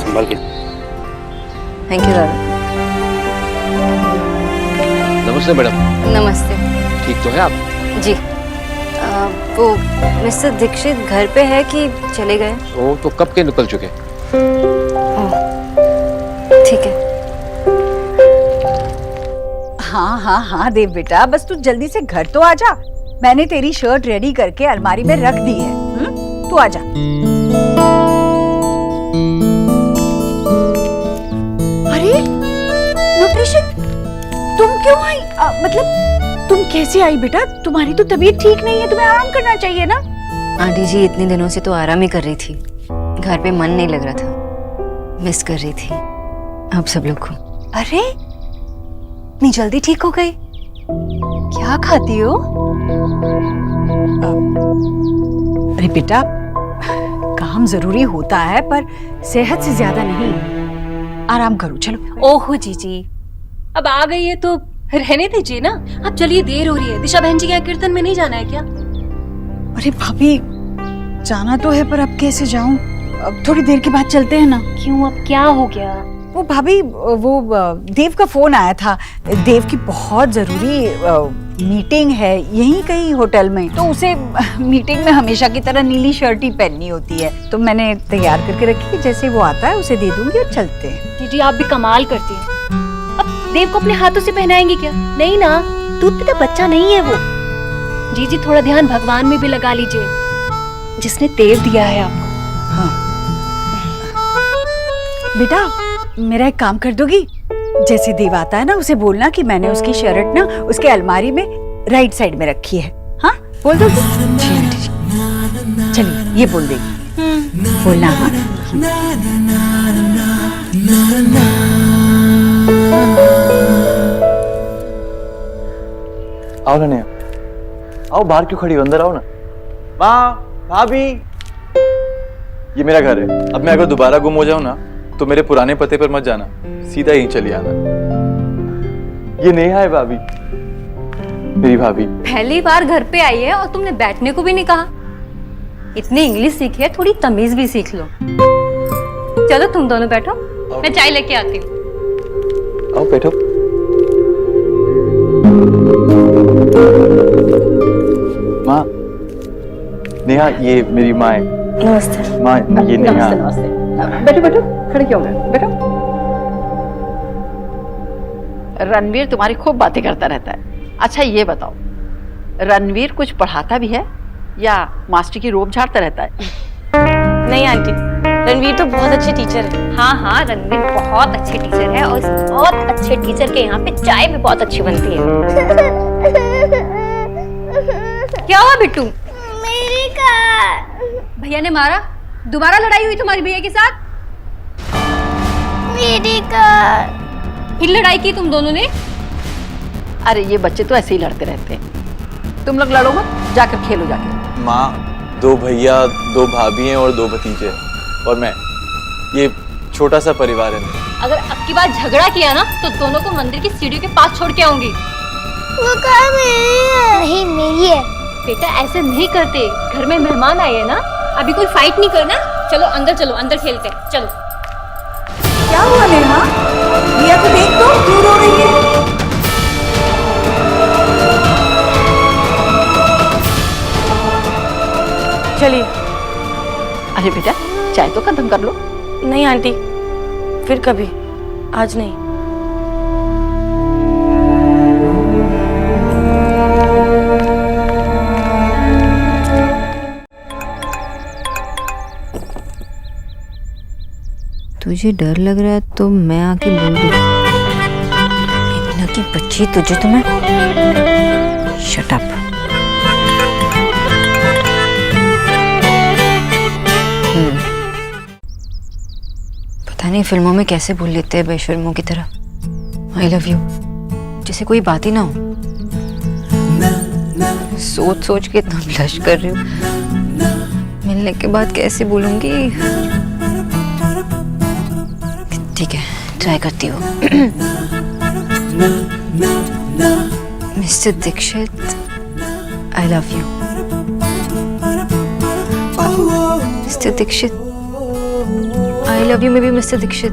संभाल के। Thank you दादा। नमस्ते मैडम। नमस्ते। ठीक तो है आप? जी। वो मिस्टर दीक्षित घर पे है कि चले गए? वो तो कब के निकल चुके। ठीक है। हाँ हाँ हाँ देव बेटा, बस तू जल्दी से घर तो आ जा। मैंने तेरी शर्ट रेडी करके अलमारी में रख दी है। तू आ जा। अरे न्यूट्रिशन, तुम क्यों आई? मतलब तुम कैसे आई बेटा? तुम्हारी तो तबीयत ठीक नहीं है, तुम्हें आराम करना चाहिए ना। आंटी जी इतने दिनों से तो आराम ही कर रही थी, घर पे मन नहीं लग रहा था, मिस कर रही थी आप सब लोग को। अरे इतनी जल्दी ठीक हो गई? क्या खाती हो? अरे बेटा, काम जरूरी होता है पर सेहत से ज्यादा नहीं। आराम करो, चलो। ओहो जीजी, अब आ गई है तो रहने दीजिए ना। अब चलिए, देर हो रही है। दिशा बहन जी के यहाँ कीर्तन में नहीं जाना है क्या? अरे भाभी, जाना तो है पर अब कैसे जाऊं? अब थोड़ी देर के बाद चलते हैं ना। क्यों, अब क्या हो गया? वो भाभी, वो देव का फोन आया था। देव की बहुत जरूरी मीटिंग है यहीं कहीं होटल में, तो उसे मीटिंग में हमेशा की तरह नीली शर्ट ही पहननी होती है, तो मैंने तैयार करके रखी है। जैसे वो आता है उसे दे दूंगी और चलते हैं। जीजी आप भी कमाल करती हैं। अब देव को अपने हाथों से पहनाएंगी क्या? नहीं ना, दूध पीता बच्चा नहीं है वो। जीजी थोड़ा ध्यान भगवान में भी लगा लीजिए, जिसने देव दिया है आपको। हाँ बेटा, मेरा एक काम कर दोगी? जैसे देव आता है ना, उसे बोलना कि मैंने उसकी शर्ट ना उसके अलमारी में राइट साइड में रखी है। हाँ बोल दोगी? चलिए, ये बोल देगी। बोलना। हाँ आओ ना नेहा, आओ। बाहर क्यों खड़ी हो? अंदर आओ ना। माँ, भाभी, ये मेरा घर है। अब मैं अगर दोबारा गुम हो जाऊं ना तो मेरे पुराने पते पर मत जाना, सीधा यहीं चली आना। ये नेहा है भाभी, मेरी भाभी। पहली बार घर पे आई है और तुमने बैठने को भी नहीं कहा। इतनी इंग्लिश सीखी है, थोड़ी तमीज भी सीख लो। चलो तुम दोनों बैठो, मैं चाय लेके आती हूँ। आओ बैठो। माँ, नेहा ये मेरी माँ है। नमस्ते। माँ, ये नेहा। नमस्ते। बैठो बैठो, खड़े क्यों गए? बैठो। रणवीर तुम्हारी खूब बातें करता रहता है। अच्छा ये बताओ, रणवीर कुछ पढ़ाता भी है या मास्टर की रोब झाड़ता रहता है? नहीं आंटी, रणवीर तो बहुत अच्छे टीचर है। हाँ हाँ, रणवीर बहुत अच्छे टीचर है और इस बहुत अच्छे टीचर के यहाँ पे चाय भी बहुत अच्छी बनती है। क्या हुआ बिट्टू? मेरी कार। भैया ने मारा? दोबारा लड़ाई हुई तुम्हारी भैया के साथ? मेरी कार। फिर लड़ाई की तुम दोनों ने? अरे ये बच्चे तो ऐसे ही लड़ते रहते हैं। तुम लोग लड़ो मत, जाकर खेलो जाके। माँ, 2 भैया, 2 भाभी हैं और 2 भतीजे हैं और मैं। ये छोटा सा परिवार है मेरा। अगर अब की बार झगड़ा किया ना तो दोनों को मंदिर की सीढ़ियों के पास छोड़ के आऊंगी। वो कार मेरी है। नहीं मेरी है। बेटा ऐसे नहीं करते, घर में मेहमान आए हैं ना, अभी कोई फाइट नहीं करना। चलो अंदर खेलते हैं, चलो। क्या हुआ नेहा? रिया को देख तो, क्यों रो रही है? चलिए। अरे बेटा, चाय तो खत्म कर लो। नहीं आंटी, फिर कभी, आज नहीं। तुझे डर लग रहा है तो मैं आके बोल दूं। इतना की बच्ची तुझे तो मैं। Shut up. पता नहीं फिल्मों में कैसे बोल लेते हैं बेशर्मों की तरह। आई लव यू जैसे कोई बात ही ना हो। सोच सोच के इतना ब्लश कर रही हूँ, मिलने के बाद कैसे बोलूंगी। ठीक है, ट्राई करती हूँ। Mr Dixit, I love you. Mr Dixit, I love you में भी मिस्टर दीक्षित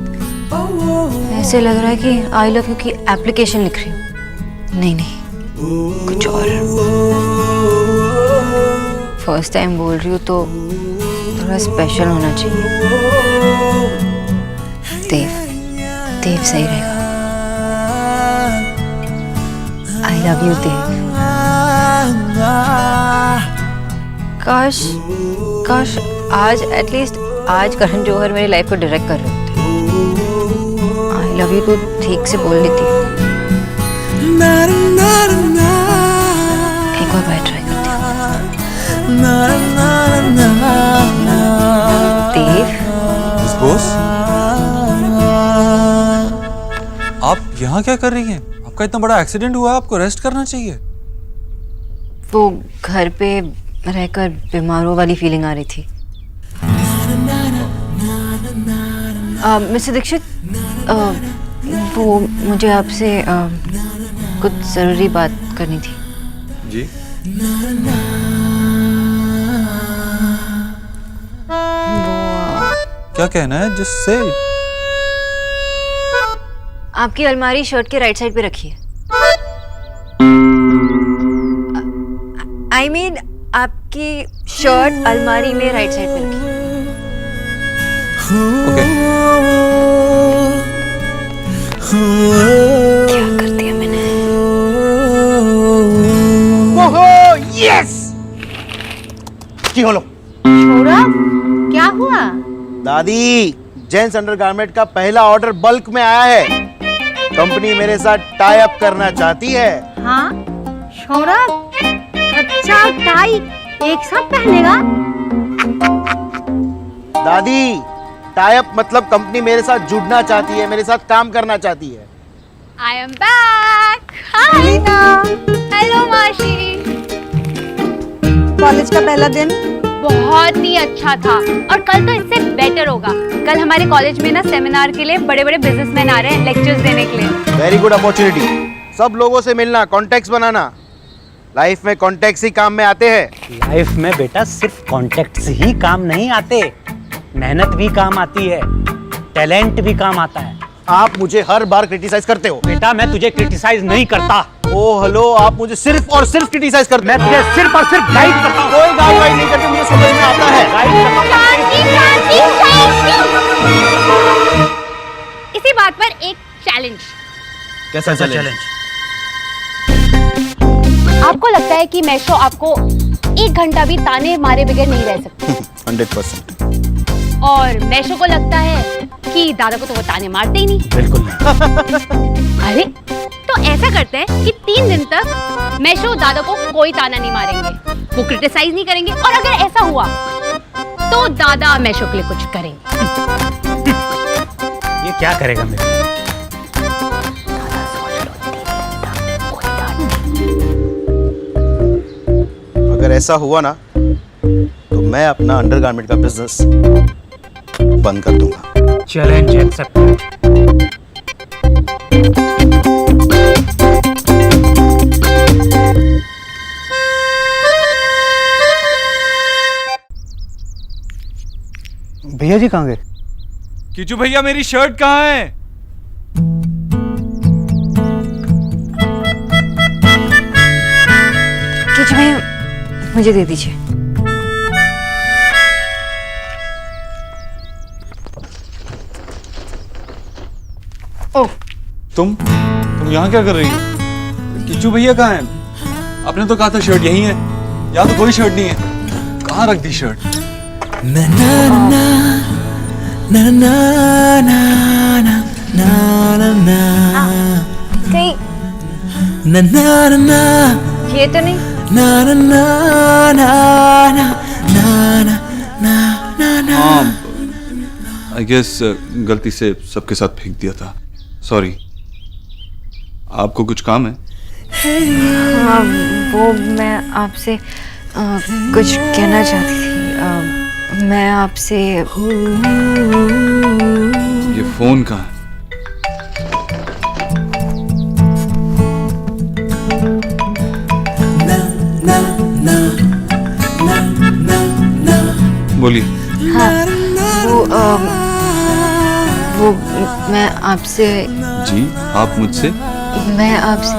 ऐसे लग रहा है कि आई लव यू की एप्लीकेशन लिख रही हूँ। नहीं नहीं, कुछ और। फर्स्ट टाइम बोल रही हूँ तो थोड़ा स्पेशल होना चाहिए। देव, देव सही रहेगा। आई लव यू देव। काश काश आज एटलीस्ट आज करण जौहर मेरी लाइफ को डायरेक्ट कर रहे होते। आई लव यू तो ठीक से बोल लेती। एक और बार ट्राई करती हूँ। देव, बॉस, आप यहाँ क्या कर रही हैं? आपका इतना बड़ा एक्सीडेंट हुआ है, आपको रेस्ट करना चाहिए। वो घर पे रहकर बीमारों वाली फीलिंग आ रही थी। मिस्टर दीक्षित, वो मुझे आपसे कुछ जरूरी बात करनी थी। जी। क्या कहना है? Just say. आपकी अलमारी शर्ट के राइट साइड पे रखी है। आई मीन आपकी शर्ट अलमारी में राइट साइड पे रखी है। ओके। क्या कर दिया मैंने? ओहो, यस! की होलो? छोड़ा, क्या हुआ? दादी, जेंट्स अंडरगारमेंट का पहला ऑर्डर बल्क में आया है। कंपनी मेरे साथ टाई अप करना चाहती है। हाँ, छोड़ा, अच्छा टाई एक साथ पहनेगा? दादी, टाई अप मतलब कंपनी मेरे साथ जुड़ना चाहती है, मेरे साथ काम करना चाहती है। I am back. Hi. Hello माशी। कॉलेज का पहला दिन बहुत ही अच्छा था और कल तो इससे बेटर होगा। कल हमारे कॉलेज में ना सेमिनार के लिए बड़े बड़े बिजनेसमैन आ रहे हैं लेक्चर्स देने के लिए। Very good opportunity. सब लोगों से मिलना, कॉन्टेक्ट्स बनाना। लाइफ में कॉन्टेक्ट्स ही काम में आते हैं। लाइफ में बेटा सिर्फ कॉन्टेक्ट्स ही काम नहीं आते, मेहनत भी काम आती है, टैलेंट भी काम आता है। आप मुझे हर बार क्रिटिसाइज करते हो। बेटा मैं तुझे क्रिटिसाइज नहीं करता। ओ हेलो, आप मुझे सिर्फ और सिर्फ क्रिटिसाइज करते मैं तुझे सिर्फ और सिर्फ गाइड करता हूँ। कोई गाइड नहीं करते, मुझे समझ में आता है। इसी बात पर एक चैलेंज। कैसा चैलेंज? आपको लगता है कि मैशो आपको 1 घंटा भी ताने मारे बगैर नहीं रह सकती? 100%। और मैशो को लगता है कि दादा को तो वो ताने मारते ही नहीं। बिल्कुल नहीं। अरे तो ऐसा करते हैं कि 3 दिन तक मैशो दादा को कोई ताना नहीं मारेंगे, वो क्रिटिसाइज नहीं करेंगे, और अगर ऐसा हुआ तो दादा मैशो के लिए कुछ करेंगे। ये क्या करेगा मेरे? अगर ऐसा हुआ ना तो मैं अपना अंडरगारमेंट का बिजनेस बंद कर दूंगा। Challenge accepted. भैया जी कहाँ गए? किचू भैया, मेरी शर्ट कहाँ है? किचू भैया, मुझे दे दीजिए। ओह, तुम यहाँ क्या कर रही हो? किचू भैया कहाँ हैं? आपने तो कहा था शर्ट यहीं है। यहाँ तो कोई शर्ट नहीं है। कहाँ रख दी शर्ट? कहीं ये तो नहीं? हाँ, आई गेस गलती से सबके साथ फेंक दिया था। सॉरी। आपको कुछ काम है? हाँ, वो मैं आपसे कुछ कहना चाहती थी। मैं आपसे ये फोन कहाँ है? बोलिए। हाँ वो मैं आपसे जी, आप मुझसे? मैं आपसे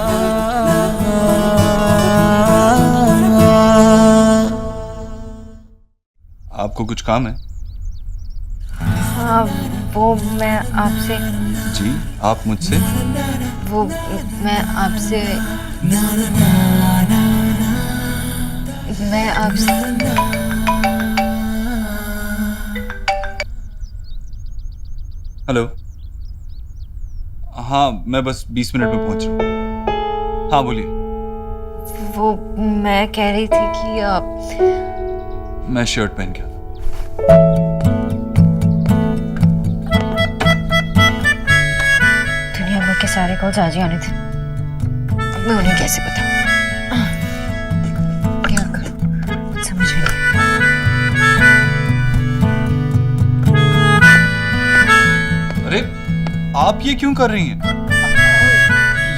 आपको कुछ काम है? हाँ वो मैं आपसे जी, आप मुझसे? वो मैं आपसे हेलो। हाँ, मैं बस 20 मिनट में पहुंच रहा हूँ। हाँ बोलिए। वो मैं कह रही थी कि मैं शर्ट पहन के आता दुनिया भर के सारे कॉल्स आज ही आने थे, मैं उन्हें कैसे बताऊं? क्या करूं समझ नहीं हूँ। अरे आप ये क्यों कर रही हैं?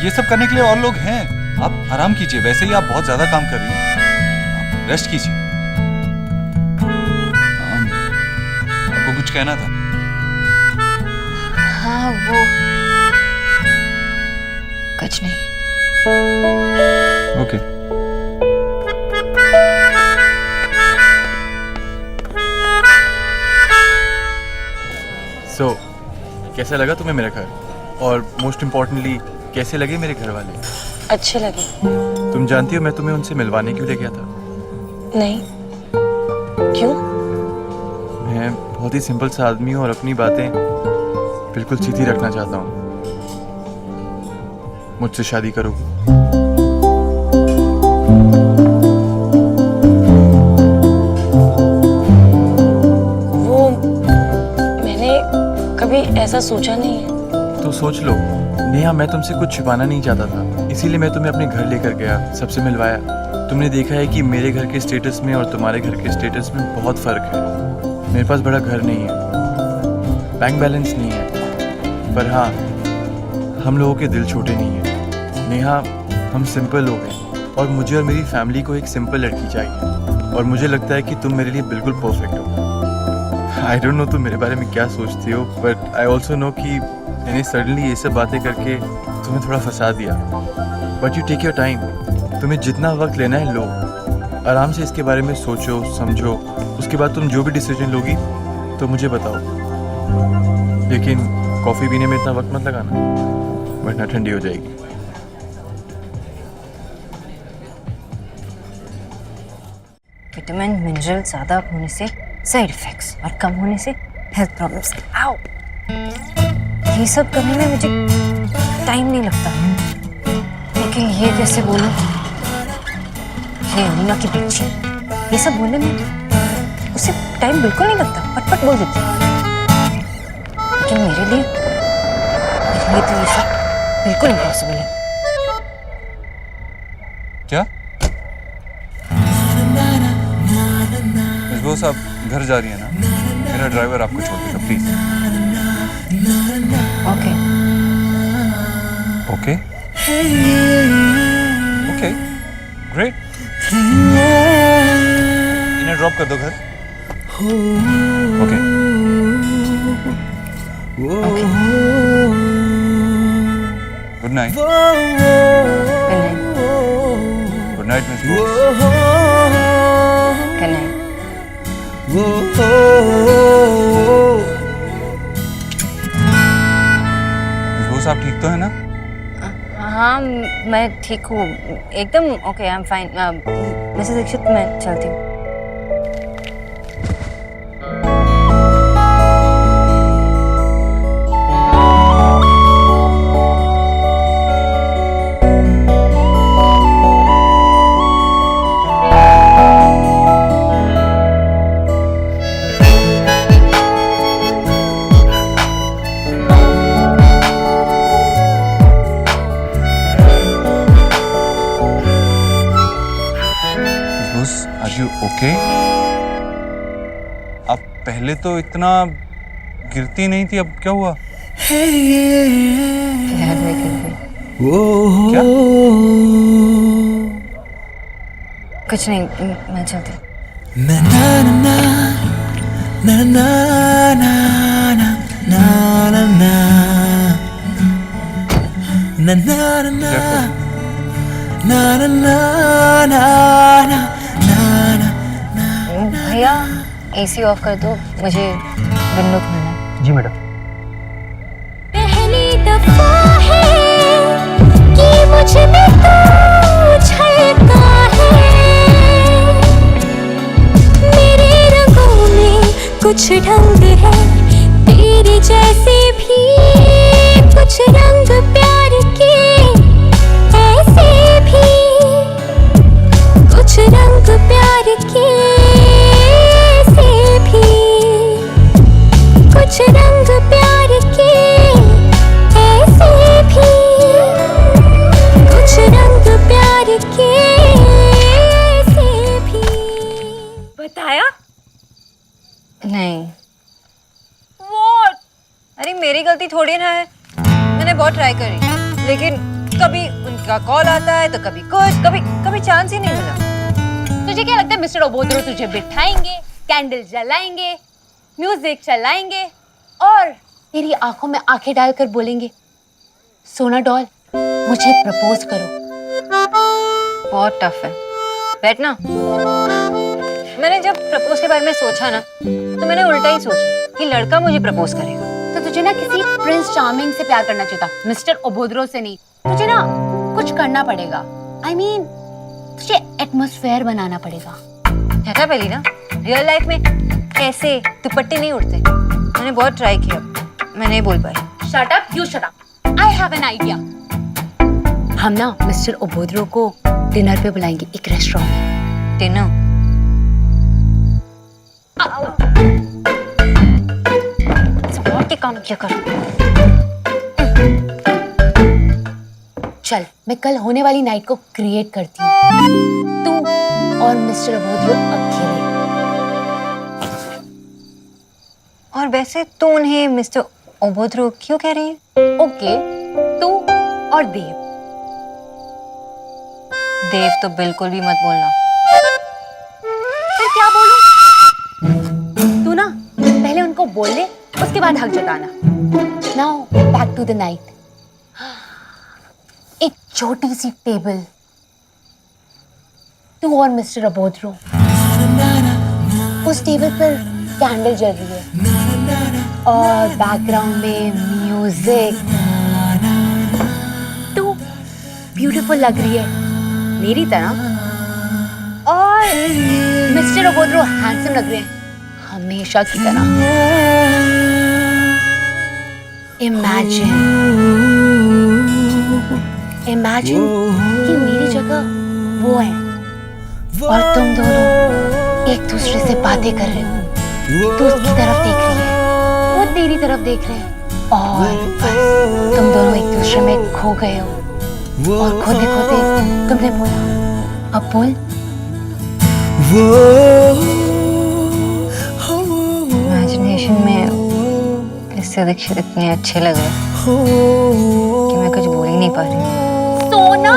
ये सब करने के लिए और लोग हैं। आप आराम कीजिए, वैसे ही आप बहुत ज्यादा काम कर रही हैं। आप रेस्ट कीजिए। आपको कुछ कहना था? हाँ वो कुछ नहीं। ओके। सो कैसा लगा तुम्हें मेरा घर? और मोस्ट इम्पोर्टेंटली कैसे लगे मेरे घर वाले? अच्छे लगे। तुम जानती हो मैं तुम्हें उनसे मिलवाने क्यों ले गया था? नहीं क्यों? मैं बहुत ही सिंपल सा आदमी हूँ और अपनी बातें बिल्कुल सीधी रखना चाहता हूँ। मुझसे शादी करो। वो मैंने कभी ऐसा सोचा नहीं है। तो सोच लो नेहा, मैं तुमसे कुछ छिपाना नहीं चाहता था, इसीलिए मैं तुम्हें अपने घर लेकर गया, सबसे मिलवाया। तुमने देखा है कि मेरे घर के स्टेटस में और तुम्हारे घर के स्टेटस में बहुत फ़र्क है। मेरे पास बड़ा घर नहीं है, बैंक बैलेंस नहीं है, पर हाँ हम लोगों के दिल छोटे नहीं हैं। नेहा, हम सिंपल लोग हैं और मुझे और मेरी फैमिली को एक सिंपल लड़की चाहिए, और मुझे लगता है कि तुम मेरे लिए बिल्कुल परफेक्ट हो। आई डोंट नो तुम मेरे बारे में क्या सोचती हो, बट आई ऑल्सो नो कि मैंने सडनली ये सब बातें करके तुम्हें थोड़ा फंसा दिया। But you take your time, तुम्हें जितना वक्त लेना है लो, आराम से इसके बारे में सोचो समझो, उसके बाद तुम जो भी डिसीजन लोगी तो मुझे बताओ। लेकिन कॉफ़ी पीने में इतना वक्त मत लगाना, वरना ठंडी हो जाएगी। विटामिन मिनरल ज़्यादा होने से साइड इफ़ेक्ट्स और कम होने से हेल्थ प्रॉब्लम्स। आओ, ये सब करने में मुझे टाइम नहीं लगता, लेकिन ये कैसे बोलूं? ये अमीना की बच्ची, ये सब बोलने में उसे टाइम बिल्कुल नहीं लगता, पट बोल देती है। लेकिन मेरे लिए तो ये सब बिल्कुल इम्पॉसिबल है। क्या? मिस आप घर जा रही है ना? मेरा ड्राइवर आपको छोड़ देगा, please. Okay okay okay, great. इन्हें ड्रॉप कर दो घर। Okay good night. Good night miss Bose. Good night. Bose आप ठीक तो है ना? हाँ मैं ठीक हूँ एकदम। Okay I am fine. Mrs Dixit मैं चलती हूँ। ओके आप पहले तो इतना गिरती नहीं थी, अब क्या हुआ? क्या? कुछ नहीं, मैं चलती हूँ। na na na na na na na na na na na na na na na भैया एसी ऑफ कर दो, मुझे विंडो खोलना है। जी मैडम। पहली दफा है कि मुझ में तू झलका है, मेरे रंगों में कुछ ढंग है, तेरे जैसे भी कुछ रंग प्यार के ऐसे भी कुछ रंग प्यार के ऐसे भी कुछ रंग प्यार के ऐसे भी कुछ रंग प्यार के ऐसे भी। बताया नहीं। व्हाट? अरे मेरी गलती थोड़ी ना है, मैंने बहुत ट्राई करी, लेकिन कभी उनका कॉल आता है तो कभी कुछ, कभी चांस ही नहीं मिला। तुझे क्या लगता है मिस्टर ओबोद्रो तुझे बिठाएंगे, कैंडल जलाएंगे, म्यूजिक चलाएंगे और तेरी आंखों में आंखें डालकर बोलेंगे सोना डॉल मुझे प्रपोज करो? बहुत टफ है। बैठना। मैंने जब प्रपोज के बारे में सोचा ना, तो मैंने उल्टा ही सोचा कि लड़का मुझे प्रपोज करेगा। तो तुझे ना किसी प्रिंस चार्मिंग से प्यार करना चाहिए था, मिस्टर ओबोद्रो से नहीं। तुझे ना कुछ करना पड़ेगा, I mean, तुझे एटमॉस्फेयर बनाना पड़ेगा। हटा पहली ना, रियल लाइफ में ऐसे दुपट्टे नहीं उड़ते। मैंने बहुत ट्राई किया, मैं नहीं बोल पाई। Shut up, you shut up. I have an idea. हम ना मिस्टर ओबोद्रो को डिनर पे बुलाएंगे एक रेस्टोरेंट में। डिनर? बहुत ही काम किया कर। चल, मैं कल होने वाली नाइट को क्रिएट करती हूँ, तू और मिस्टर ओबोद्रो अकेले। और वैसे तो उन्हें मिस्टर ओबोद्रो क्यों कह रही है? ओके, तू और देव। देव तो बिल्कुल भी मत बोलना। फिर क्या बोलूं? तू ना पहले उनको बोल ले, उसके बाद हक जताना। Now back to the night. एक छोटी सी टेबल, तू और मिस्टर ओबोद्रो, उस टेबल पर कैंडल जल रही है और बैकग्राउंड में म्यूजिक। तू ब्यूटीफुल लग रही है मेरी तरह, और मिस्टर ओबोद्रो हैंडसम लग रहे हैं हमेशा की तरह। इमेजिन कि मेरी जगह वो है और तुम दोनों एक दूसरे से बातें कर रहे हो। तू उसकी तरफ देख रही है, वो तेरी तरफ देख रहे हैं, और बस तुम दोनों एक दूसरे में खो गए हो। और खोते खोते तुमने बोला, अब बोल। इमेजिनेशन में इससे दीक्षित इतने अच्छे लग रहे कि मैं कुछ बोल ही नहीं पा रही। सोना,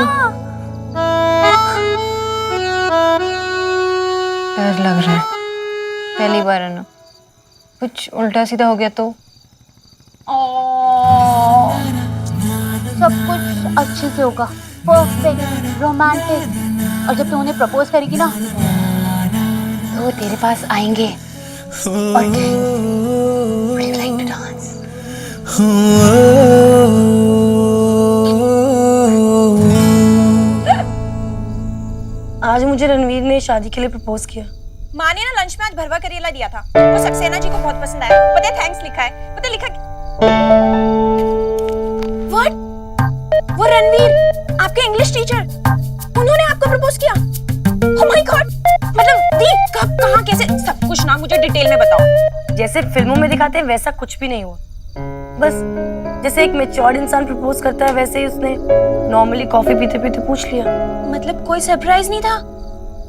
डर लग रहा है, पहली बार है ना, कुछ उल्टा सीधा हो गया तो। सब कुछ अच्छे से होगा, परफेक्ट, रोमांटिक। और जब तू उन्हें प्रपोज करेगी ना, तो वो तेरे पास आएंगे और कहेंगे, Would you like to dance? आज मुझे रणवीर ने शादी के लिए प्रपोज किया। माँ ने ना लंच में आज भरवा करेला दिया था, वो सक्सेना जी को बहुत पसंद आया। पता है थैंक्स लिखा है, पता है लिखा What? वो रणवीर, आपके इंग्लिश टीचर, उन्होंने आपको प्रपोज किया? Oh my God! मतलब दी कब कहाँ कैसे, सब कुछ ना मुझे डिटेल में बताओ। जैसे फिल्मों में दिखाते हैं वैसा कुछ भी नहीं हुआ। बस जैसे एक मैच्योर्ड इंसान प्रपोज करता है वैसे ही उसने नॉर्मली कॉफी पीते पीते पूछ लिया। मतलब कोई सरप्राइज नहीं था?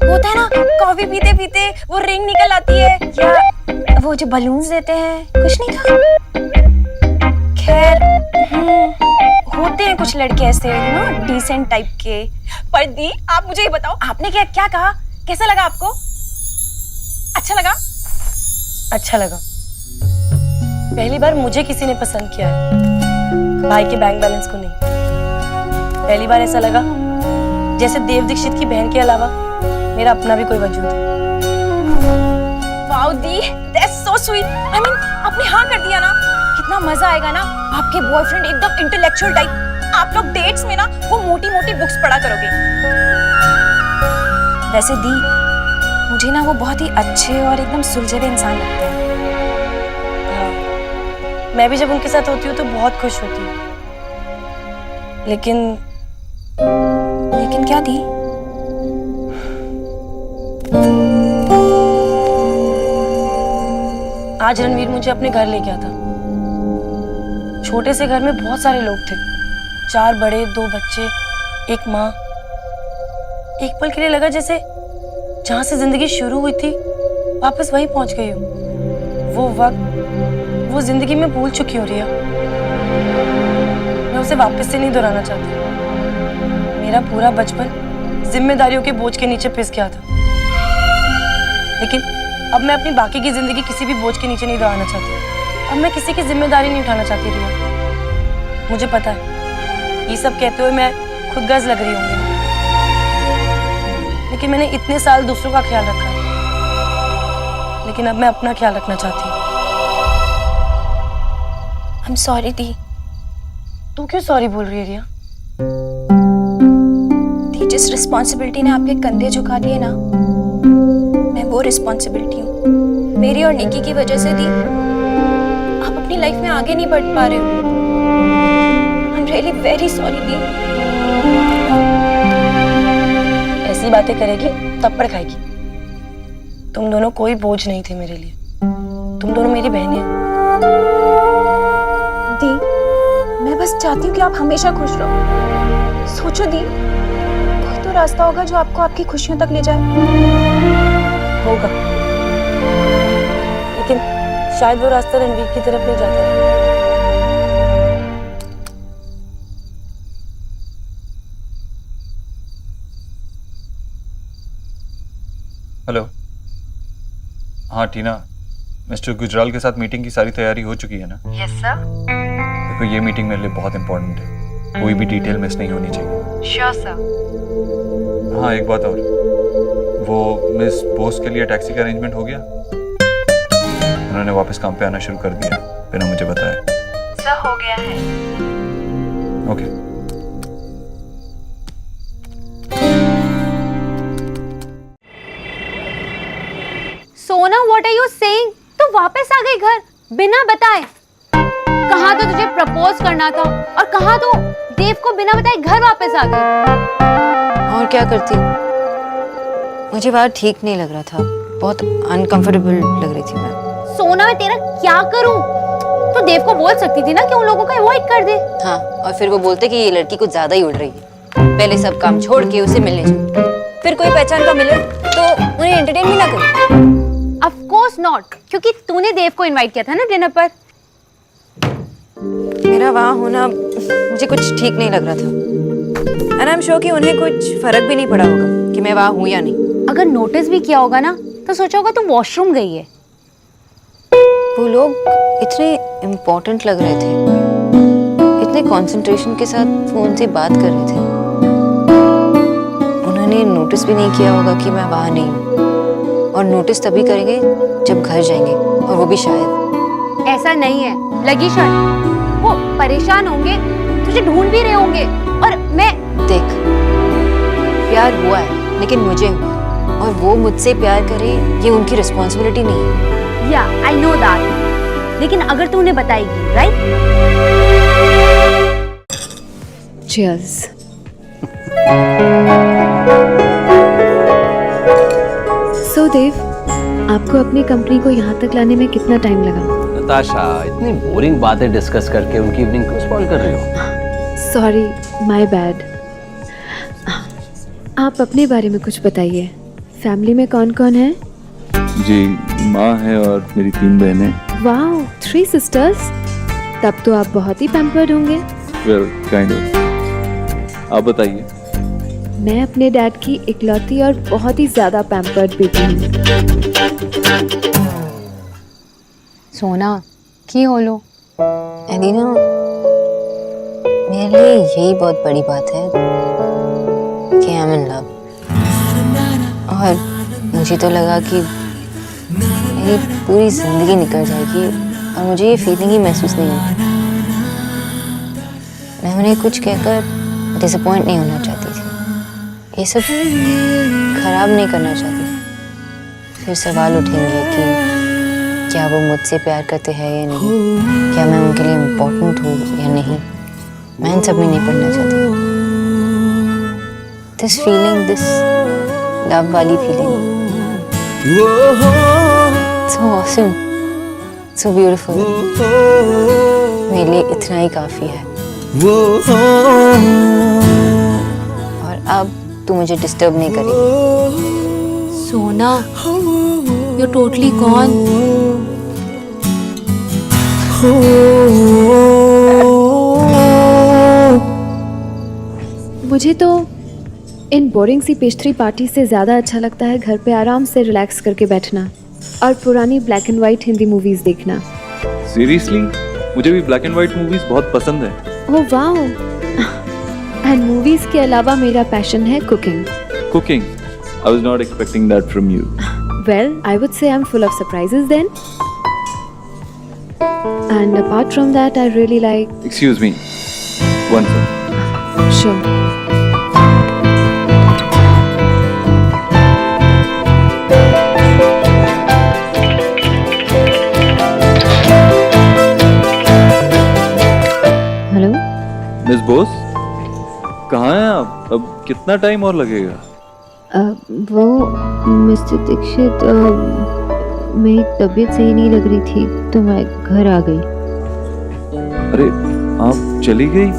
होता है ना, कॉफी पीते पीते वो रिंग निकल आती है, या वो जो बलून्स देते हैं, कुछ नहीं था? खैर होते हैं कुछ लड़के ऐसे, यू नो, डिसेंट टाइप के। पर दी आप मुझे ये बताओ, आपने क्या क्या कहा, कैसा लगा आपको? अच्छा लगा? अच्छा लगा। पहली बार मुझे किसी ने पसंद किया है, भाई के बैंक बैलेंस को नहीं। पहली बार ऐसा लगा जैसे देव दीक्षित की बहन के अलावा मेरा अपना भी कोई वजूद है। Wow the, that's so sweet. I mean आपने हाँ कर दिया ना, कितना मजा आएगा ना। आपके बॉयफ्रेंड एकदम इंटेलेक्चुअल टाइप, आप लोग डेट्स में ना वो मोटी मोटी बुक्स पढ़ा करोगे। वैसे दी, मुझे ना वो बहुत ही अच्छे और एकदम सुलझे हुए इंसान लगते हैं। हाँ, मैं भी जब उनके साथ होती हूँ तो बहुत खुश होती हूँ। लेकिन क्या दी? आज रणवीर मुझे अपने घर ले गया था। छोटे से घर में बहुत सारे लोग थे, 4 बड़े 2 बच्चे, एक माँ। एक पल के लिए लगा जैसे जहां से जिंदगी शुरू हुई थी वापस वहीं पहुंच गई हूँ। वो वक्त, वो जिंदगी में भूल चुकी हूँ रिया। मैं उसे वापस से नहीं दोहराना चाहती। मेरा पूरा बचपन जिम्मेदारियों के बोझ के नीचे पिस गया था, लेकिन अब मैं अपनी बाकी की जिंदगी किसी भी बोझ के नीचे नहीं दबाना चाहती। अब मैं किसी की जिम्मेदारी नहीं उठाना चाहती रिया। मुझे पता है ये सब कहते हुए मैं खुद गर्ज लग रही होंगी, लेकिन मैंने इतने साल दूसरों का ख्याल रखा है, लेकिन अब मैं अपना ख्याल रखना चाहती हूँ। आई एम सॉरी दी। तू क्यों सॉरी बोल रही है रिया? दी, जिस रिस्पॉन्सिबिलिटी ने आपके कंधे झुका दिए ना, मैं वो रिस्पॉन्सिबिलिटी हूँ। मेरी और निकी की वजह से दी आप अपनी लाइफ में आगे नहीं बढ़ पा रहे हो। I am really very sorry दी। ऐसी बातें करेगी थप्पड़ खाएगी। तुम दोनों कोई बोझ नहीं थे मेरे लिए, तुम दोनों मेरी बहनें हैं। दी, मैं बस चाहती हूँ कि आप हमेशा खुश रहो। सोचो दी, कोई तो रास्ता होगा जो आपको आपकी खुशियों तक ले जाए। होगा, लेकिन शायद वो रास्ता रणवीर की तरफ ले जाता है। हेलो। हाँ टीना, मिस्टर गुजराल के साथ मीटिंग की सारी तैयारी हो चुकी है ना? Yes sir. देखो ये मीटिंग मेरे लिए बहुत इंपॉर्टेंट है, कोई भी डिटेल मिस नहीं होनी चाहिए। Sure sir. हाँ एक बात और, वो मिस बोस के लिए टैक्सी का अरेंजमेंट हो गया? उन्होंने वापस काम पे आना शुरू कर दिया बिना मुझे बताए। सर हो गया है। ओके। सोना, व्हाट आर यू सेइंग? तू वापस आ गई घर बिना बताए। कहाँ तो तुझे प्रपोज करना था और कहाँ तो देव को बिना बताए घर वापस आ गई। और क्या करती, मुझे बाहर ठीक नहीं लग रहा था, बहुत अनकंफर्टेबल लग रही थी मैं। सोना, मैं तेरा क्या करूं? तो देव को बोल सकती थी ना कि उन लोगों को अवॉइड कर दे। हाँ, और फिर वो बोलते कि ये लड़की कुछ ज्यादा ही उड़ रही है, पहले सब काम छोड़ के उसे मिलने जाओ, फिर कोई पहचान का मिले तो उन्हें एंटरटेन भी ना करो। ऑफ कोर्स नॉट, क्योंकि तूने देव को इनवाइट किया था ना डिनर पर। मेरा वहाँ होना मुझे कुछ ठीक नहीं लग रहा था, एंड आई एम श्योर कि उन्हें कुछ फर्क भी नहीं पड़ा होगा कि मैं वहाँ हूँ या नहीं। अगर नोटिस भी किया होगा ना तो सोचा होगा तू वॉशरूम गई है। वो लोग इतने इम्पोर्टेंट लग रहे थे, इतने कंसंट्रेशन के साथ फोन से बात कर रहे थे, उन्होंने नोटिस भी नहीं किया होगा कि मैं वहाँ नहीं हूँ, और नोटिस तभी करेंगे जब घर जाएंगे, और वो भी शायद। ऐसा नहीं है, लगी शर्त। वो परेशान होंगे, तुझे ढूंढ भी रहे होंगे, और मैं देख, प्यार हुआ है लेकिन मुझे हुआ, और वो मुझसे प्यार करे ये उनकी रिस्पॉन्सिबिलिटी नहीं है। या आई नो दैट, लेकिन अगर तू उन्हें बताएगी, राइट? चीयर्स। सो देव, आपको अपनी कंपनी को यहाँ तक लाने में कितना टाइम लगा? नताशा, इतनी बोरिंग बातें डिस्कस करके उनकी इवनिंग क्यों स्पॉइल कर रही हो? Sorry, my bad. आप अपने बारे में कुछ बताइए। फैमिली में कौन कौन है? जी, माँ है और मेरी 3 बहनें। Wow, 3 sisters. तब तो आप बहुत ही पैम्पर्ड होंगे। Well, kind of. आप बताइए। मैं अपने डैड की इकलौती और बहुत ही ज्यादा पैम्पर्ड बेटी हूँ। सोना की होलो एलिना, मेरे लिए यही बहुत बड़ी बात है कि आई एम इन लव। और मुझे तो लगा कि मेरी पूरी जिंदगी निकल जाएगी और मुझे ये फीलिंग ही महसूस नहीं हुई। मैं उन्हें कुछ कहकर डिसअपॉइंट नहीं होना चाहती थी, ये सब खराब नहीं करना चाहती। फिर सवाल उठेंगे कि क्या वो मुझसे प्यार करते हैं या नहीं, क्या मैं उनके लिए इम्पोर्टेंट हूँ या नहीं। मैं इन सब में नहीं पढ़ना चाहती। दिस फीलिंग, दिस लव वाली feeling, so awesome, so beautiful, मेरे लिए इतना ही काफी है। और अब तू मुझे डिस्टर्ब नहीं करेगी। सोना, you're totally gone. मुझे तो इन बोरिंग सी पेस्ट्री पार्टी से ज़्यादा अच्छा लगता है घर पे आराम से रिलैक्स करके बैठना और पुरानी black and white Hindi movies देखना। सीरियसली, मुझे भी ब्लैक एंड वाइट मूवीज बहुत पसंद है। Oh wow. एंड मूवीज के अलावा मेरा पैशन है cooking. Cooking? I was not expecting that from you. Well, I would say I'm full of surprises then. And apart from that, I really like... Excuse me. One second. Sure. Hello miss Bose, कहाँ हैं आप? अब कितना time और लगेगा? वो mister Dixit, मेरी तबीयत सही नहीं लग रही थी तो मैं घर आ गई। अरे आप चली गई,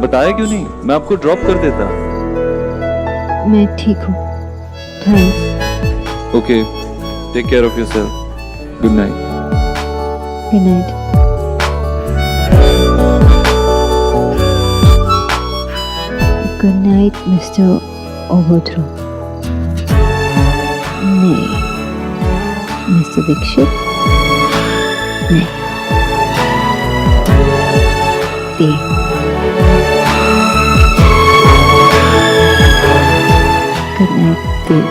बताया क्यों नहीं? मैं आपको ड्रॉप कर देता। मैं ठीक हूँ, thanks. Okay, take care of yourself. Good night. Good night. Good night Mr overthrow. नहीं, मिस्टर दीक्षित, नहीं, देव। गुड नाइट देव।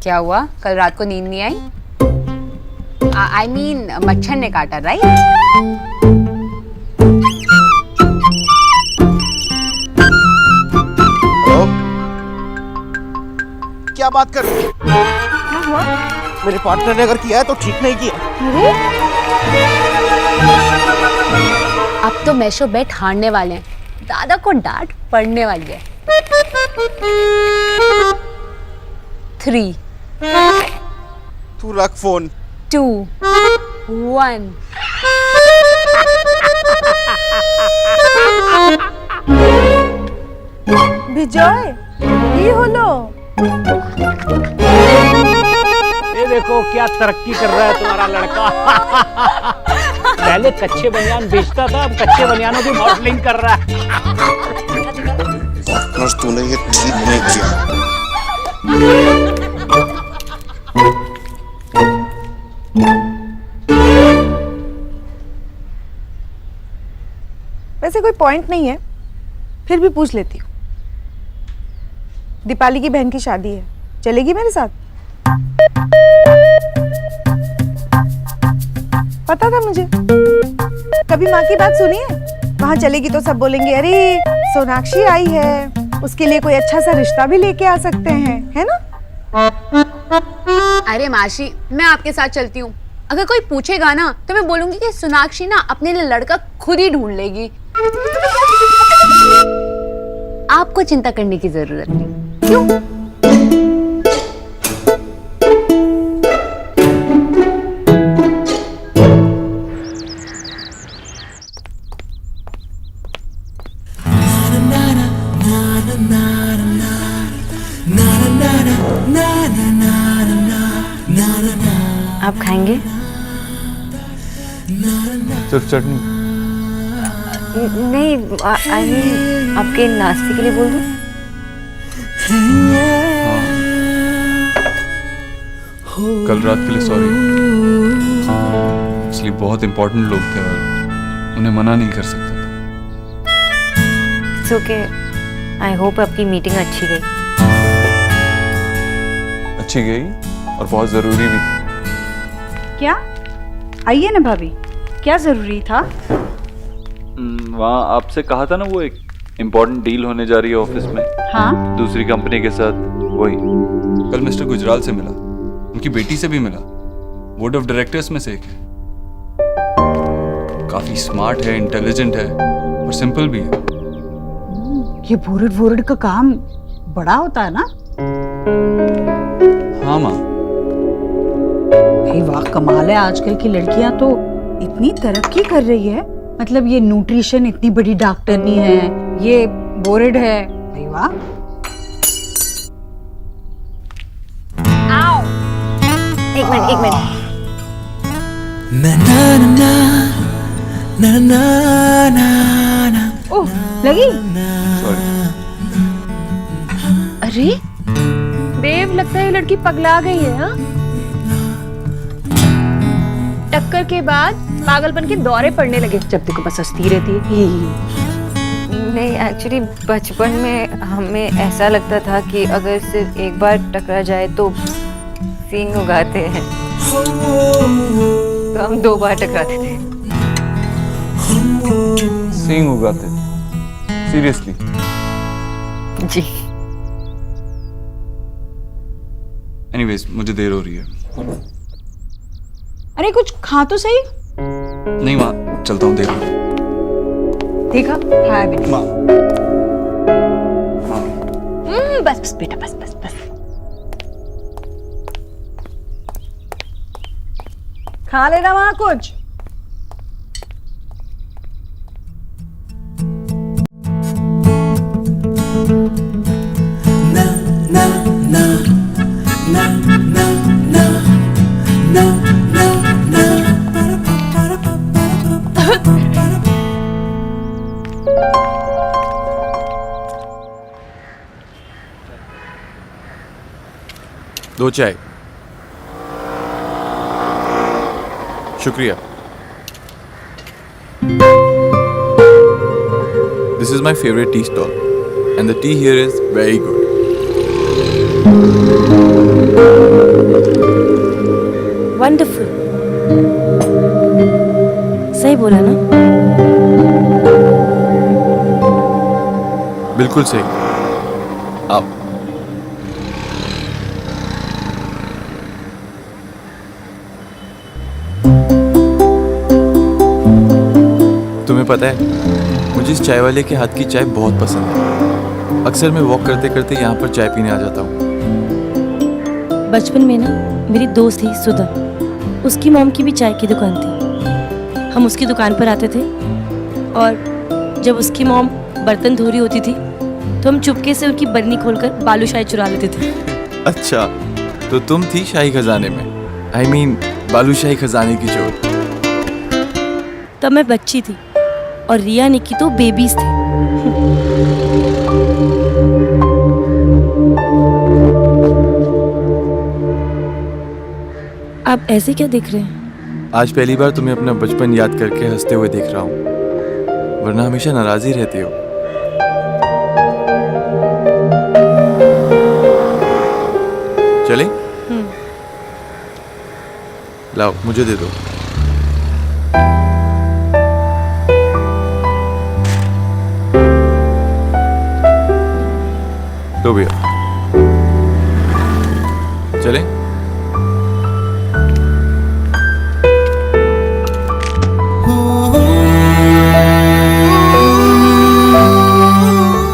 क्या हुआ? कल रात को नींद नहीं आई? I mean, मच्छर ने काटा, राइट? हेलो, क्या बात कर रही हो? क्या हुआ? मेरे पार्टनर ने अगर किया है तो ठीक नहीं किया। अब तो मैशो बेट हारने वाले हैं, दादा को डांट पड़ने वाली है। 3 तू रख फोन। 2 1 বিজয়, কি হলো? ये देखो क्या तरक्की कर रहा है तुम्हारा लड़का। पहले कच्चे बनियान बेचता था, अब कच्चे बनियानों की मॉडलिंग कर रहा है। पार्टनर, तूने ये ठीक नहीं किया। वैसे कोई पॉइंट नहीं है, फिर भी पूछ लेती हूँ। दीपाली की बहन की शादी है, चलेगी मेरे साथ? पता था मुझे, कभी माँ की बात सुनी है? वहां चलेगी तो सब बोलेंगे अरे सोनाक्षी आई है, उसके लिए कोई अच्छा सा रिश्ता भी लेके आ सकते हैं, है ना? अरे मासी, मैं आपके साथ चलती हूँ। अगर कोई पूछेगा ना तो मैं बोलूंगी कि सोनाक्षी ना अपने लिए लड़का खुद ही ढूंढ लेगी। आपको चिंता करने की जरूरत नहीं। क्यों? आप खाएंगे? सिर्फ चटनी। नहीं, आई मीन आपके नाश्ते के लिए बोल दूं? कल रात के लिए सॉरी, इसलिए बहुत इंपॉर्टेंट लोग थे और उन्हें मना नहीं कर सकता था। It's okay. आई होप आपकी मीटिंग अच्छी गई। अच्छी गई और बहुत ज़रूरी भी थी। क्या? आइए ना भाभी, क्या जरूरी था? वहाँ आपसे कहा था ना, वो एक इम्पोर्टेंट डील होने जा रही है ऑफिस में। हाँ, दूसरी कंपनी के साथ। वही कल मिस्टर गुजराल से मिला, उनकी बेटी से भी मिला, बोर्ड ऑफ डायरेक्टर्स में से एक है। काफी स्मार्ट है, इंटेलिजेंट है और सिंपल भी है। ये बोर्ड का काम बड़ा होता है ना? हाँ माँ। भाई वाह, कमाल है। आजकल की लड़कियां तो इतनी तरक्की कर रही है। मतलब ये न्यूट्रिशन इतनी बड़ी डॉक्टरनी है, ये बोर्ड है। भाई वाह। आओ, एक मिनट। ना ना ना ना ना ना ना। ओह, लगी? अरे देव, लगता है ये लड़की पगला गई है। हाँ, टक्कर के बाद पागलपन के दौरे पड़ने लगे। जब देखो बस हंसती रहती है। नहीं, एक्चुअली बचपन में हमें ऐसा लगता था कि अगर सिर्फ एक बार टकरा जाए तो सींग उगाते हैं, तो हम 2 बार टकराते थे। सींग उगाते? सीरियसली? जी। एनीवेज, मुझे देर हो रही है। अरे कुछ खा तो सही। नहीं माँ, चलता हूँ, देर हो रही है। देखा, खाया भी नहीं। बस बेटा, बस। खा लेना वहां कुछ। ना ना ना ना ना ना ना ना ना। दो चाय। शुक्रिया। This is my favorite tea stall and the tea here is very good. Wonderful. सही बोला ना? बिल्कुल सही। आप तुम्हें पता है, मुझे इस चाय वाले के हाथ की चाय बहुत पसंद है। अक्सर मैं वॉक करते करते यहाँ पर चाय पीने आ जाता हूँ। बचपन में ना मेरी दोस्त थी सुधा, उसकी मॉम की भी चाय की दुकान थी। हम उसकी दुकान पर आते थे और जब उसकी मॉम बर्तन धो रही होती थी तो हम चुपके से उनकी बरनी खोलकर बालूशाही चुरा लेते थे। अच्छा, तो तुम थी शाही खजाने में, I mean बालूशाही खजाने की चोर। तब मैं बच्ची थी और रिया निकी तो बेबीज थे। आप ऐसे क्या देख रहे हैं? आज पहली बार तुम्हें अपना बचपन याद करके हंसते हुए देख रहा हूँ, वरना हमेशा नाराज ही रहती हो। चले? लाओ, मुझे दे दो। लो भैया, चले?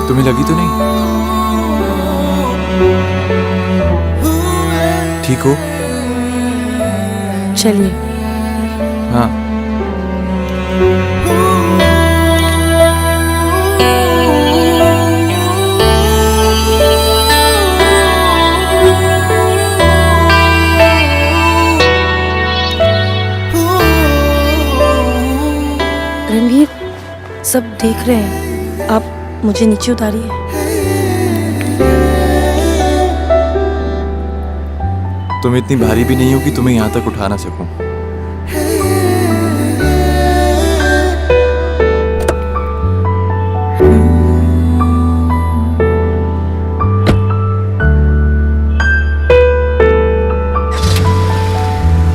तुम्हें लगी तो नहीं? ठीक हो? चलिए। हाँ। रणवीर, सब देख रहे हैं, आप मुझे नीचे उतारिए। तुम इतनी भारी भी नहीं हो कि तुम्हें यहाँ तक उठा ना सकूं।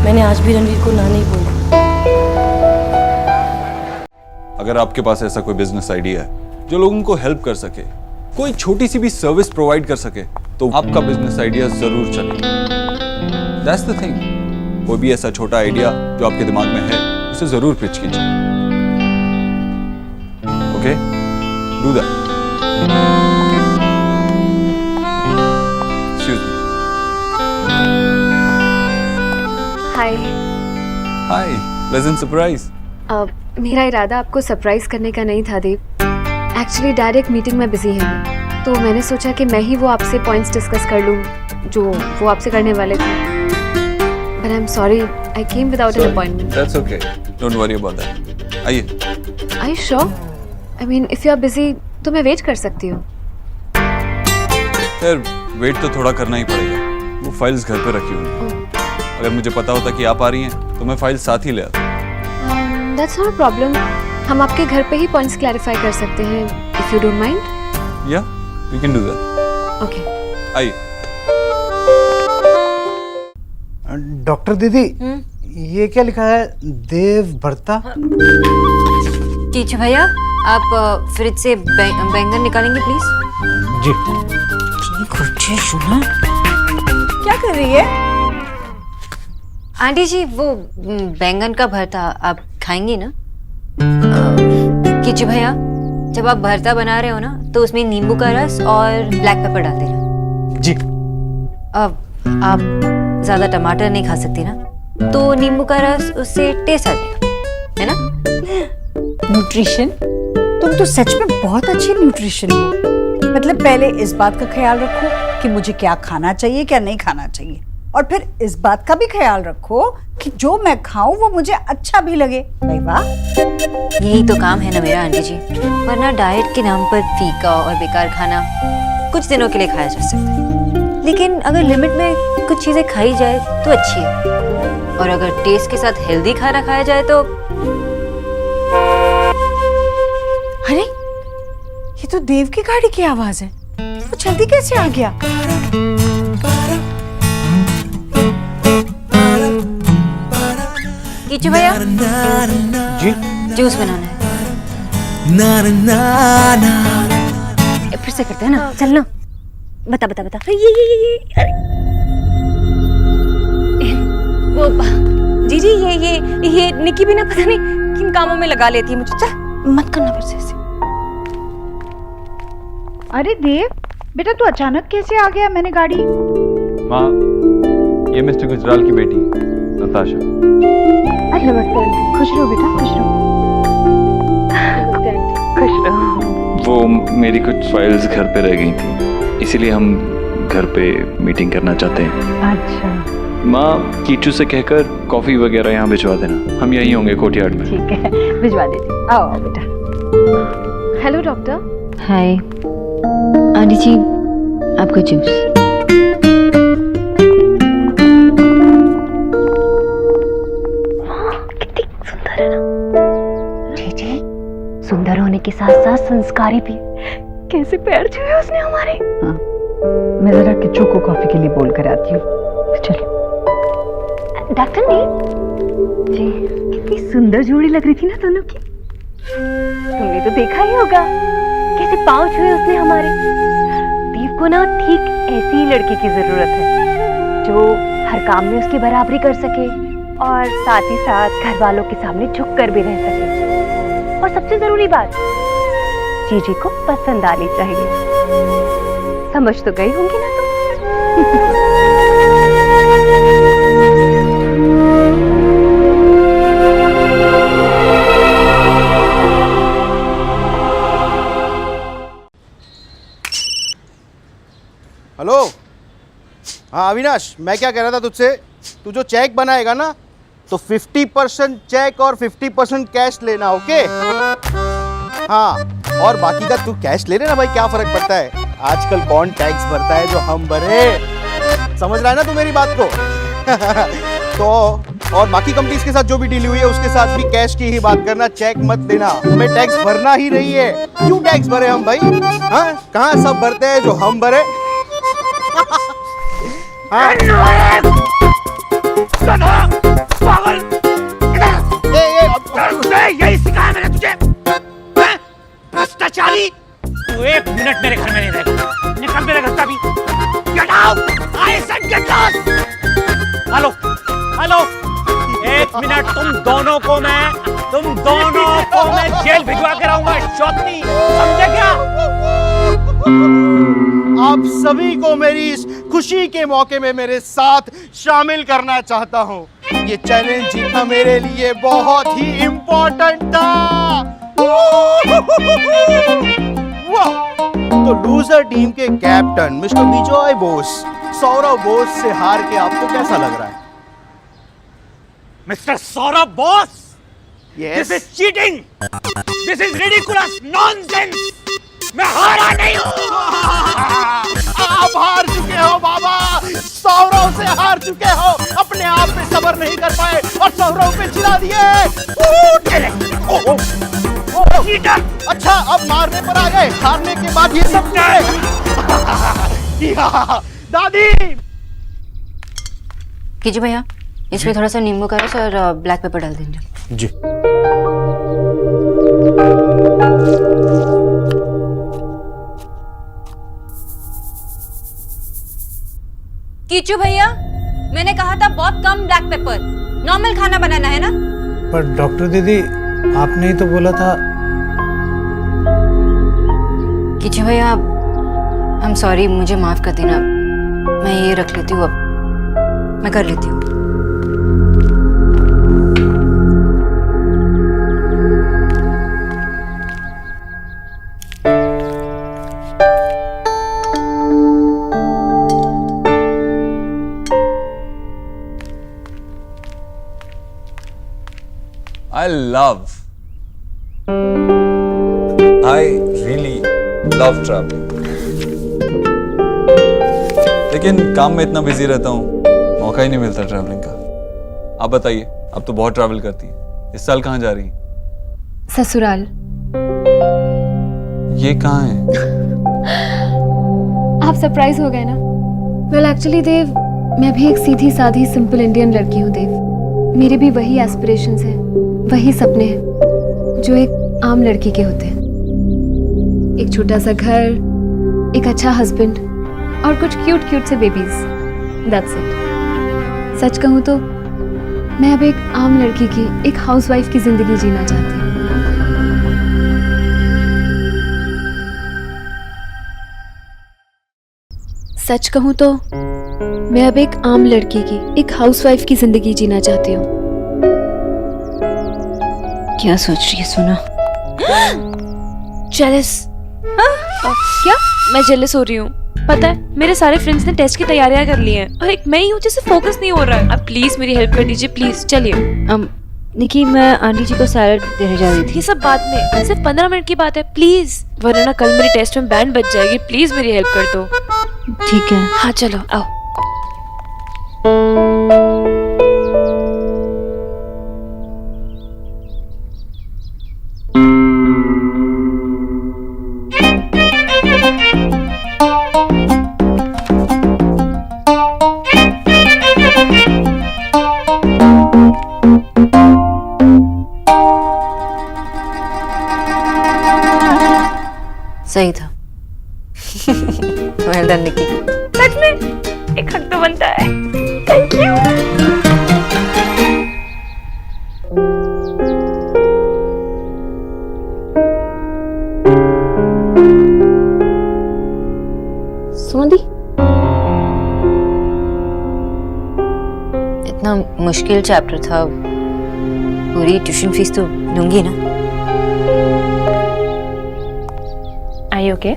मैंने आज भी रणवीर को ना नहीं बोला। अगर आपके पास ऐसा कोई बिजनेस आइडिया है जो लोगों को हेल्प कर सके, कोई छोटी सी भी सर्विस प्रोवाइड कर सके, तो आपका बिजनेस आइडिया जरूर चले। That's the thing. कोई भी ऐसा छोटा आइडिया जो आपके दिमाग में है, उसे जरूर पिच कीजिए। Okay, do that. Hi. Hi, pleasant surprise. मेरा इरादा आपको सरप्राइज करने का नहीं था देव। एक्चुअली डायरेक्ट मीटिंग में बिजी है, तो मैंने सोचा कि मैं ही वो आपसे पॉइंट्स डिस्कस कर लूँ जो वो आपसे करने वाले थे। But I'm sorry, I came without an appointment. That's okay. Don't worry about that. आइए। Are you sure? I mean, if you are busy, तो मैं वेट कर सकती हूँ। यार, वेट तो थोड़ा करना ही पड़ेगा। वो फाइल्स घर पे रखी हुई हैं। अगर मुझे पता होता कि आप आ रही हैं, तो मैं फाइल साथ ही ले आता। That's not a problem. हम आपके घर पे ही पॉइंट्स क्लैरिफाई कर सकते हैं, if you don't mind. Yeah, we can do that. Okay. आइए। डॉक्टर दीदी, ये क्या लिखा है? देव भरता। टीचर भैया, आप फ्रिज से बैंगन निकालेंगे प्लीज? जी। क्या कर रही है? आंटी जी, वो बैंगन का भरता आप खाएंगी ना? कीचू भैया, जब आप भरता बना रहे हो ना, तो उसमें नींबू का रस और ब्लैक पेपर डाल देना। जी। अब आप ज्यादा टमाटर नहीं खा सकती ना, तो नींबू का रस, उससे टेस्ट आ जाएगा, है ना? न्यूट्रिशन? तुम तो सच में बहुत अच्छी न्यूट्रिशन हो। मतलब पहले इस बात का ख्याल रखो कि मुझे क्या खाना चाहिए, क्या नहीं खाना चाहिए, और फिर इस बात का भी ख्याल रखो कि जो मैं खाऊं वो मुझे अच्छा भी लगे। भाई वाह! यही तो काम है ना मेरा आंटी जी, वरना डाइट के नाम पर फीका और बेकार खाना कुछ दिनों के लिए खाया जा सकता है, लेकिन अगर लिमिट में कुछ चीजें खाई जाए तो अच्छी है, और अगर टेस्ट के साथ हेल्दी खाना खाया जाए तो। अरे, ये तो देव की गाड़ी की आवाज है। वो जल्दी कैसे आ गया? कीचू भैया, जी। जूस बनाना है। फिर से करते हैं ना, चल ना। बता बता बता। ये अरे वो जी ये निकी भी ना पता नहीं किन कामों में लगा लेती है मुझे। चल मत करना फिर से ऐसे। अरे देव, बेटा तू अचानक कैसे आ गया? मैंने गाड़ी। माँ, ये मिस्टर गुजराल की बेटी नताशा। नमस्ते आंटी। खुश रहो बेटा, खुश रहो। खुश रहो। वो मेरी कुछ फाइल्स घर पे रह गई थी, इसीलिए हम घर पे मीटिंग करना चाहते हैं। अच्छा। माँ, कीचू से कहकर कॉफी वगैरह यहाँ भिजवा देना, हम यहीं होंगे कोर्टयार्ड में। ठीक है, भिजवा देती। आओ आओ बेटा। Hello doctor. हाय आंटी जी, आपको जूस। सुंदर होने के साथ साथ संस्कारी भी। कैसे पैर छुए उसने हमारे। हाँ। मैं जरा किच्चू को कॉफी के लिए बोल कर आती हूँ। चलो। डॉक्टर ने जी कितनी सुंदर जोड़ी लग रही थी ना दोनों की। तुमने तो देखा ही होगा कैसे पाँव छुए उसने हमारे। देव को ना ठीक ऐसी ही लड़की की जरूरत है जो हर काम में उसकी बराबरी कर सके और साथ ही साथ घर वालों के सामने झुक कर भी रह सके। और सबसे जरूरी बात, जीजी को पसंद आनी चाहिए। समझ तो गई होंगी ना तुम। हेलो। हाँ अविनाश, मैं क्या कह रहा था तुझसे, तू जो चेक बनाएगा ना तो 50% चेक और 50% कैश लेना। ओके? हाँ, और बाकी का तू कैश ले लेना भाई, क्या फर्क पड़ता है। आजकल कौन टैक्स भरता है जो हम भरे, समझ रहा है ना तू मेरी बात को। तो और बाकी कंपनीज के साथ जो भी डील हुई है उसके साथ भी कैश की ही बात करना, चेक मत देना। हमें टैक्स भरना ही नहीं है। क्यों टैक्स भरे हम भाई? हाँ, कहाँ सब भरते हैं जो हम भरे। हाँ? यही सिखाया मैंने तुझे, भ्रष्टाचारी। तू 1 मिनट मेरे घर में नहीं रहेगा, निकल मेरे घर से अभी। Get out! I said get out! Hello hello, 1 minute, तुम दोनों को मैं जेल भिजवा के रहूंगा, शौतनी, समझे क्या? आप सभी को मेरी इस खुशी के मौके में मेरे साथ शामिल करना चाहता हूँ। ये चैलेंज जीतना मेरे लिए बहुत ही इम्पोर्टेंट था। वाह! तो लूजर टीम के कैप्टन मिस्टर विजय बोस, सौरव बोस से हार के आपको कैसा लग रहा है? Mister Saurabh Bose, Yes. This is cheating, this is ridiculous nonsense. मैं हारा नहीं हूँ। आप हार चुके हो बाबा, सौरव से हार चुके हो। अपने आप पे सब्र नहीं कर पाए और सौरव पे चिढ़ा दिए। अच्छा, अब मारने पर आ गए, हारने के बाद ये सब दादी। कीजिए भैया, इसमें थोड़ा सा नींबू का रस और ब्लैक पेपर डाल दीजिए। जी। कीचू भैया, मैंने कहा था बहुत कम ब्लैक पेपर, नॉर्मल खाना बनाना है ना। पर डॉक्टर दीदी, आपने ही तो बोला था। कीजिए भैया, आई एम सॉरी, मुझे माफ कर देना। मैं ये रख लेती हूँ, अब मैं कर लेती हूँ। I really love traveling. लेकिन काम में इतना बिजी रहता हूँ, मौका ही नहीं मिलता ट्रैवलिंग का। आप बताइए, आप तो बहुत ट्रैवल करती हैं। इस साल कहाँ जा रही हैं? ससुराल। ये कहाँ है? आप सरप्राइज हो गए ना? वेल एक्चुअली देव, मैं भी एक सीधी साधी सिंपल इंडियन लड़की हूँ देव। मेरे भी वही एस्पिरेशंस हैं, वही सपने हैं जो एक आम लड़की के होते हैं। एक छोटा सा घर, एक अच्छा हस्बैंड और कुछ क्यूट क्यूट से बेबीज। That's it. सच कहूँ तो मैं अब एक आम लड़की की, एक हाउसवाइफ की जिंदगी जीना चाहती हूँ। सच कहूँ तो मैं अब एक आम लड़की की, एक हाउसवाइफ की जिंदगी जीना चाहती हूँ। क्या सोच रही है सोना? जेलस? क्या? मैं जेलस हो रही हूँ? पता है, मेरे सारे फ्रेंड्स ने टेस्ट की तैयारियां कर ली हैं और एक मैं ही हूँ जिसे फोकस नहीं हो रहा है। अब प्लीज मेरी हेल्प कर दीजिए, प्लीज। चलिए। निकी, मैं आंटी जी को सैलड देने जा रही थी। ये सब बाद में, सिर्फ 15 मिनट की बात है, प्लीज। वरना कल मेरी टेस्ट में बैंड बज जाएगी। प्लीज मेरी हेल्प कर दो। ठीक है। हाँ चलो, आओ। सही था। वेल डन निकी। सच में एक हक तो बनता है। Thank you. सुमन दी, इतना मुश्किल चैप्टर था, पूरी ट्यूशन फीस तो दूंगी ना? Are you okay?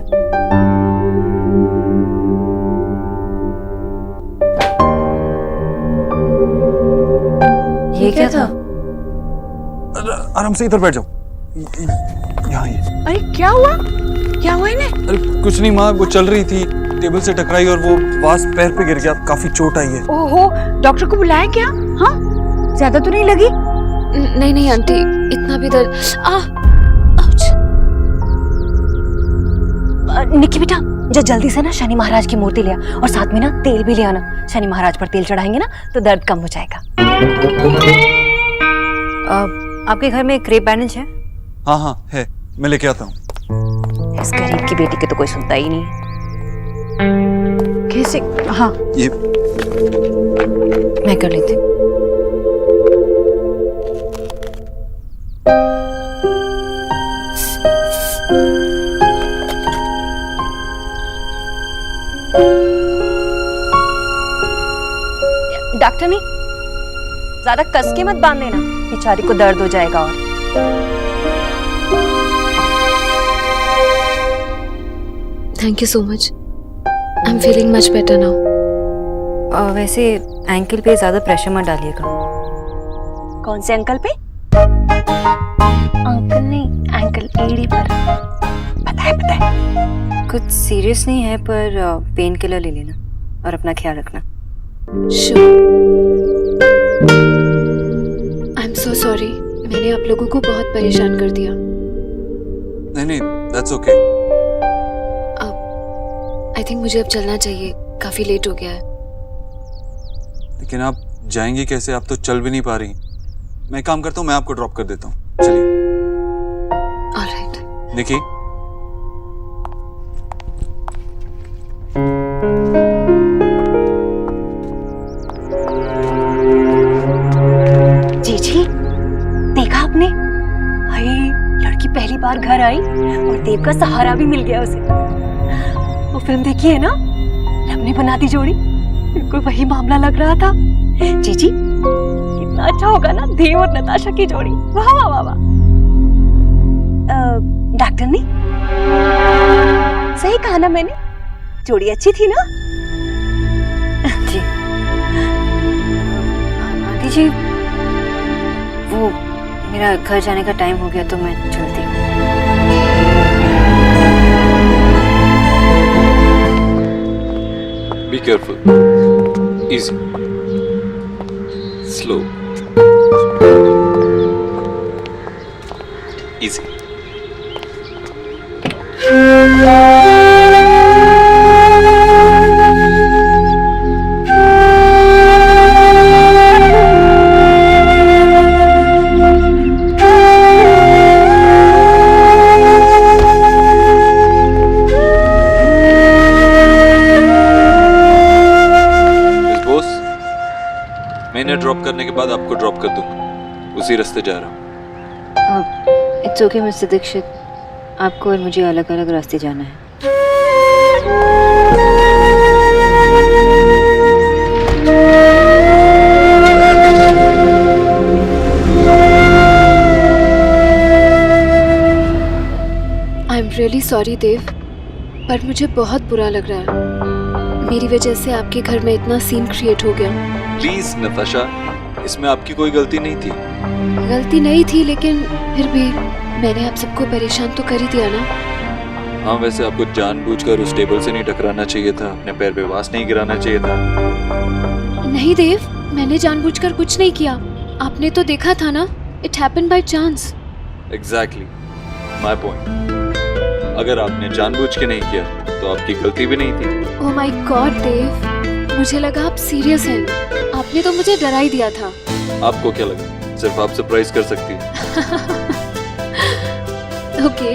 ये क्या था? आराम से इधर बैठ जाओ, यहाँ ये। अरे क्या हुआ इन्हें? अरे कुछ नहीं माँ, वो चल रही थी, टेबल से टकराई और वो वास पैर पे गिर गया, काफी चोट आई है। ओहो, डॉक्टर को बुलाया क्या? हाँ, ज्यादा तो नहीं लगी? नहीं नहीं आंटी, इतना भी दर्द। निक्की बेटा, जो जल्दी से ना शनि महाराज की मूर्ति लिया और साथ में ना तेल भी ले आना। शनि महाराज पर तेल चढ़ाएंगे ना तो दर्द कम हो जाएगा। आपके घर में क्रेप बैंडेज है? हाँ हाँ है, मैं लेके आता हूँ। इस गरीब की बेटी के तो कोई सुनता ही नहीं है। कैसे? हाँ, ये मैं कर लेती हूँ। डॉक्टर नहीं, ज्यादा कस के मत बांध देना, बेचारी को दर्द हो जाएगा। और thank you so much, I am feeling much better now. वैसे एंकल पे ज्यादा प्रेशर मत डालिएगा। कौन से अंकल पे? अंकल नहीं, एंकल, एड़ी पर। पता है। कुछ सीरियस नहीं है, पर पेन किलर ले लेना और अपना ख्याल रखना। आई एम सो सॉरी, मैंने आप लोगों को बहुत परेशान कर दिया। नहीं, दैट्स ओके। आई थिंक मुझे अब चलना चाहिए, काफी लेट हो गया है। लेकिन आप जाएंगी कैसे? आप तो चल भी नहीं पा रही। मैं काम करता हूँ, मैं आपको ड्रॉप कर देता हूँ, चलिए। ऑलराइट। निकी, जी देखा आपने? हाय, लड़की पहली बार घर आई और देव का सहारा भी मिल गया उसे। वो फिल्म देखी है ना, लब ने बना दी जोड़ी, बिल्कुल वही मामला लग रहा था। जी कितना अच्छा होगा ना देव और नताशा की जोड़ी। वाह वाह वाह वाह। डॉक्टर ने सही कहा ना मैंने? जोड़ी अच्छी थी ना? जी आंटी जी, वो मेरा घर जाने का टाइम हो गया तो मैं चलती हूँ। Be careful, easy, slow, easy. मैं ड्रॉप करने के बाद आपको ड्रॉप कर दूंगा, उसी रास्ते जा रहा हूँ। इट्स ओके मिस्टर दीक्षित, आपको और मुझे अलग अलग रास्ते जाना है। आई एम रियली सॉरी देव, पर मुझे बहुत बुरा लग रहा है। मेरी वजह से आपके घर में इतना सीन क्रिएट हो गया। प्लीज नताशा, इसमें आपकी कोई गलती नहीं थी। गलती नहीं थी, लेकिन फिर भी मैंने आप सबको परेशान तो कर ही दिया ना। हाँ, वैसे आपको जानबूझकर उस टेबल से नहीं टकराना चाहिए था, अपने पैर पे वास नहीं गिराना चाहिए था। नहीं देव, मैंने जानबूझकर कुछ नहीं किया। आपने तो देखा था ना, it happened by chance. Exactly my point. अगर आपने जानबूझ के नहीं किया तो आपकी गलती भी नहीं थी। ओह माय गॉड देव, मुझे लगा आप सीरियस हैं। आपने तो मुझे डरा ही दिया था। आपको क्या लगा सिर्फ आप सरप्राइज कर सकती हैं? ओके